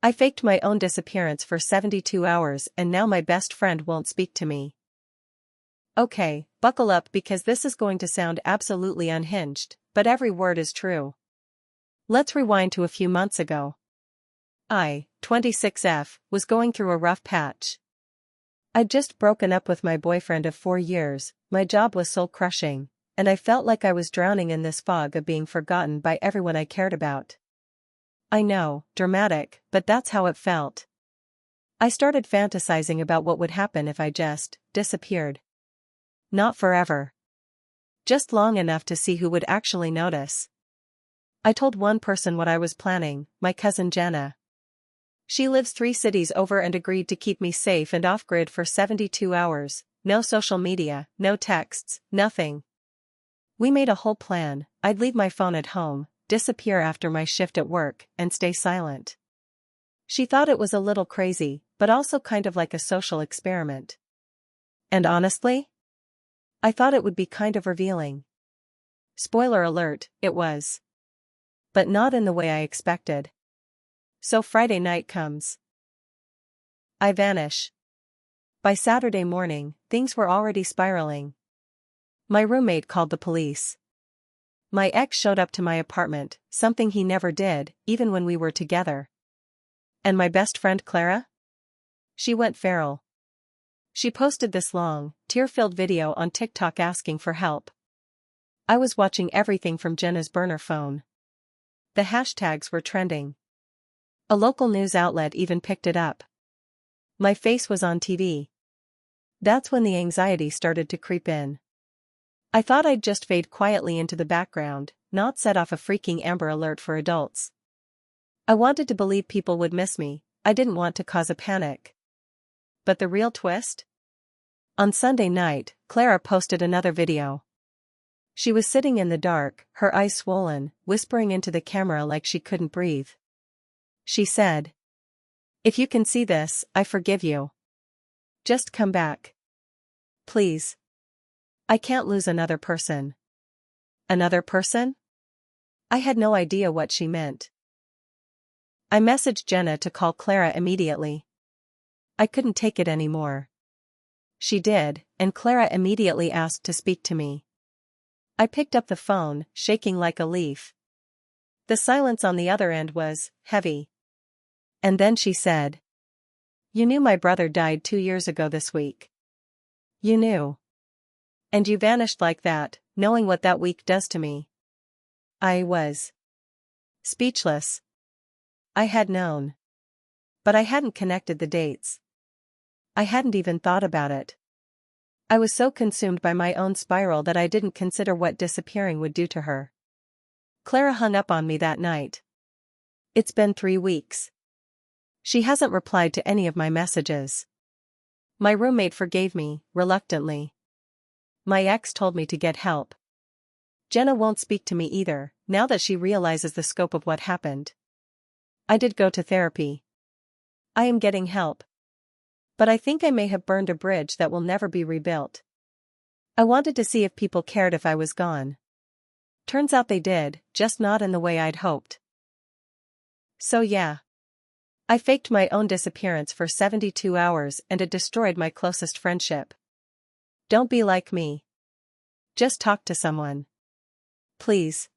I faked my own disappearance for 72 hours and now my best friend won't speak to me. Okay, buckle up because this is going to sound absolutely unhinged, but every word is true. Let's rewind to a few months ago. I, 26F, was going through a rough patch. I'd just broken up with my boyfriend of 4 years, my job was soul-crushing, and I felt like I was drowning in this fog of being forgotten by everyone I cared about. I know, dramatic, but that's how it felt. I started fantasizing about what would happen if I just disappeared. Not forever. Just long enough to see who would actually notice. I told one person what I was planning, my cousin Jenna. She lives 3 cities over and agreed to keep me safe and off-grid for 72 hours, no social media, no texts, nothing. We made a whole plan. I'd leave my phone at home, disappear after my shift at work, and stay silent. She thought it was a little crazy, but also kind of like a social experiment. And honestly, I thought it would be kind of revealing. Spoiler alert, it was. But not in the way I expected. So Friday night comes. I vanish. By Saturday morning, things were already spiraling. My roommate called the police. My ex showed up to my apartment, something he never did, even when we were together. And my best friend Clara? She went feral. She posted this long, tear-filled video on TikTok asking for help. I was watching everything from Jenna's burner phone. The hashtags were trending. A local news outlet even picked it up. My face was on TV. That's when the anxiety started to creep in. I thought I'd just fade quietly into the background, not set off a freaking Amber Alert for adults. I wanted to believe people would miss me, I didn't want to cause a panic. But the real twist? On Sunday night, Clara posted another video. She was sitting in the dark, her eyes swollen, whispering into the camera like she couldn't breathe. She said, "If you can see this, I forgive you. Just come back. Please. I can't lose another person." Another person? I had no idea what she meant. I messaged Jenna to call Clara immediately. I couldn't take it anymore. She did, and Clara immediately asked to speak to me. I picked up the phone, shaking like a leaf. The silence on the other end was heavy. And then she said, "You knew my brother died 2 years ago this week. You knew. And you vanished like that, knowing what that week does to me." I was speechless. I had known. But I hadn't connected the dates. I hadn't even thought about it. I was so consumed by my own spiral that I didn't consider what disappearing would do to her. Clara hung up on me that night. It's been 3 weeks. She hasn't replied to any of my messages. My roommate forgave me, reluctantly. My ex told me to get help. Jenna won't speak to me either, now that she realizes the scope of what happened. I did go to therapy. I am getting help. But I think I may have burned a bridge that will never be rebuilt. I wanted to see if people cared if I was gone. Turns out they did, just not in the way I'd hoped. So yeah. I faked my own disappearance for 72 hours and it destroyed my closest friendship. Don't be like me. Just talk to someone. Please.